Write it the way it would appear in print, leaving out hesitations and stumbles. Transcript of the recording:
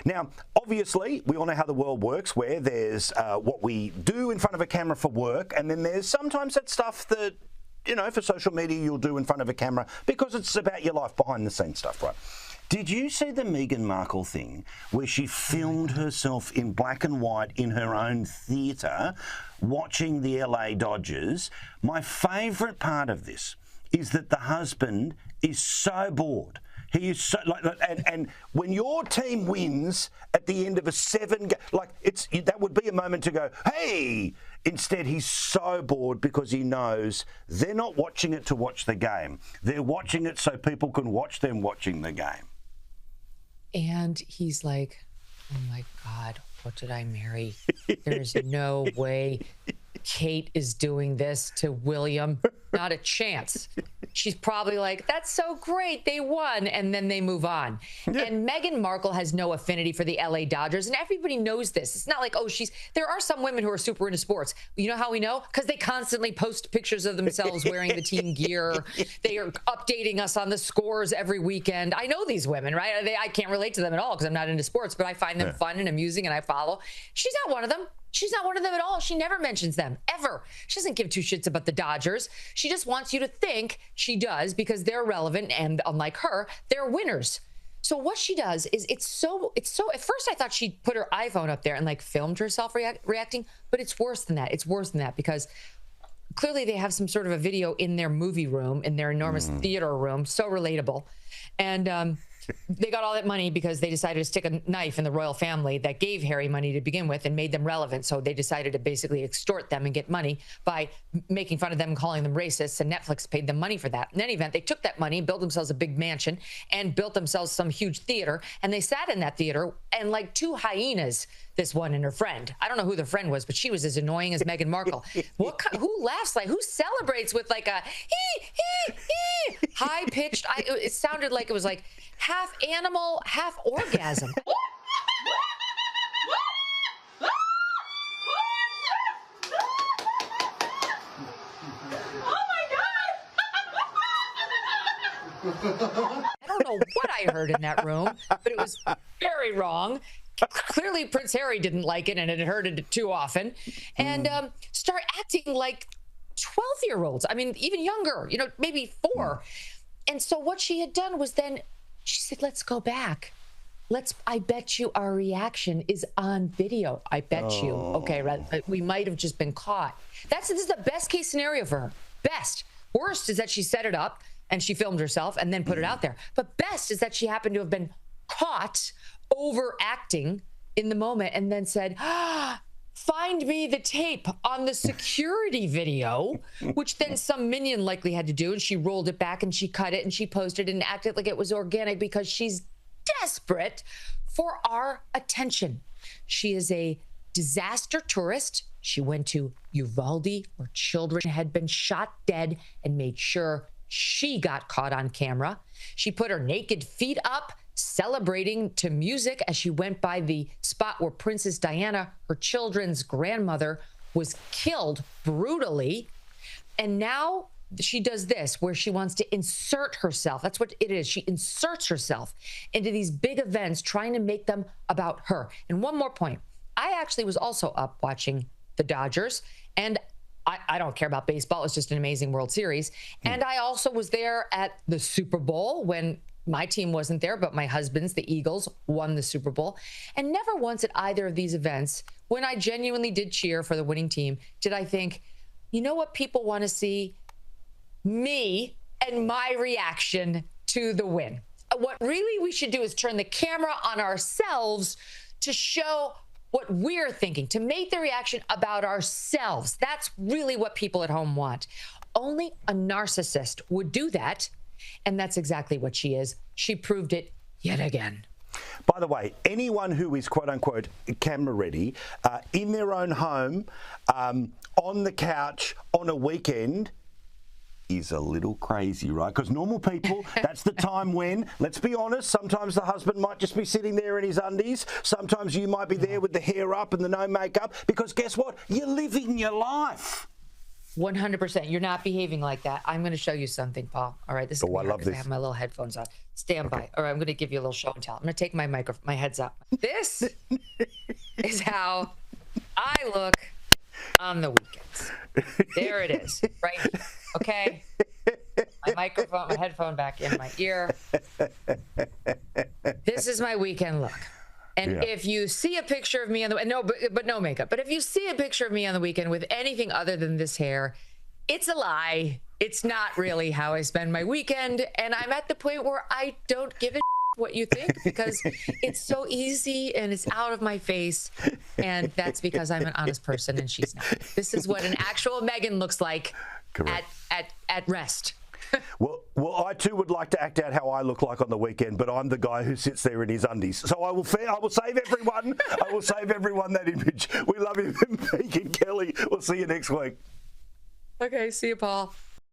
Now, obviously, we all know how the world works, where there's what we do in front of a camera for work, and then there's sometimes that stuff that, you know, for social media you'll do in front of a camera because it's about your life behind the scenes stuff, right? Did you see the Meghan Markle thing where she filmed herself in black and white in her own theatre watching the LA Dodgers? My favourite part of this is that the husband is so bored. He is so and when your team wins at the end of a that would be a moment to go, hey. Instead, he's so bored because he knows they're not watching it to watch the game. They're watching it so people can watch them watching the game. And he's like, oh my God, what did I marry? There's no way Kate is doing this to William. Not a chance. She's probably like, that's so great, they won, and then they move on. Yeah. And Meghan Markle has no affinity for the LA Dodgers, and everybody knows this. It's not like, oh, there are some women who are super into sports. You know how we know? Because they constantly post pictures of themselves wearing the team gear. They are updating us on the scores every weekend. I know these women, right? I can't relate to them at all because I'm not into sports, but I find them fun and amusing, and I follow. She's not one of them. She's not one of them at all. She never mentions them, ever. She doesn't give two shits about the Dodgers. She just wants you to think she does because they're relevant, and unlike her, they're winners. So what she does is it's so at first I thought she put her iPhone up there and like filmed herself reacting, but it's worse than that. It's worse than that because clearly they have some sort of a video in their movie room, in their enormous theater room, so relatable. And they got all that money because they decided to stick a knife in the royal family that gave Harry money to begin with and made them relevant. So they decided to basically extort them and get money by making fun of them and calling them racists, and Netflix paid them money for that. In any event, they took that money, built themselves a big mansion, and built themselves some huge theater, and they sat in that theater and like two hyenas, this one and her friend. I don't know who the friend was, but she was as annoying as Meghan Markle. Who laughs who celebrates with like a high-pitched, it sounded like it was like half animal, half orgasm. I don't know what I heard in that room, but it was very wrong. Clearly, Prince Harry didn't like it and had heard it too often, and start acting like 12-year-olds. I mean, even younger, maybe 4. And so what she had done was then she said, let's go back. I bet you our reaction is on video. I bet you. Okay, right. We might have just been caught. This is the best case scenario for her. Best. Worst is that she set it up and she filmed herself and then put it out there. But best is that she happened to have been caught overacting in the moment and then said, find me the tape on the security video, which then some minion likely had to do. And she rolled it back and she cut it and she posted it and acted like it was organic because she's desperate for our attention. She is a disaster tourist. She went to Uvalde where children had been shot dead and made sure she got caught on camera. She put her naked feet up, celebrating to music as she went by the spot where Princess Diana, her children's grandmother, was killed brutally. And now she does this where she wants to insert herself. That's what it is. She inserts herself into these big events, trying to make them about her. And one more point. I actually was also up watching the Dodgers, and I don't care about baseball. It's just an amazing World Series. And I also was there at the Super Bowl when my team wasn't there, but my husband's, the Eagles, won the Super Bowl. And never once at either of these events, when I genuinely did cheer for the winning team, did I think, you know what people want to see? Me and my reaction to the win. What really we should do is turn the camera on ourselves to show what we're thinking, to make the reaction about ourselves. That's really what people at home want. Only a narcissist would do that. And that's exactly what she is. She proved it yet again. By the way, anyone who is quote-unquote camera ready, in their own home, on the couch, on a weekend, is a little crazy, right? Because normal people, that's the time when, let's be honest, sometimes the husband might just be sitting there in his undies. Sometimes you might be there with the hair up and the no makeup. Because guess what? You're living your life. 100%. You're not behaving like that. I'm going to show you something, Paul. All right. This is I love this. I have my little headphones on. Stand by. All right. I'm going to give you a little show and tell. I'm going to take my heads up. This is how I look on the weekends. There it is. Right here. Okay. My headphone back in my ear. This is my weekend look. And if you see a picture of me on the but no makeup. But if you see a picture of me on the weekend with anything other than this hair, it's a lie. It's not really how I spend my weekend. And I'm at the point where I don't give a what you think, because it's so easy and it's out of my face. And that's because I'm an honest person and she's not. This is what an actual Megyn looks like at rest. Well, I too would like to act out how I look like on the weekend, but I'm the guy who sits there in his undies. So I will save everyone. I will save everyone that image. We love you, Megyn Kelly. We'll see you next week. Okay, see you, Paul.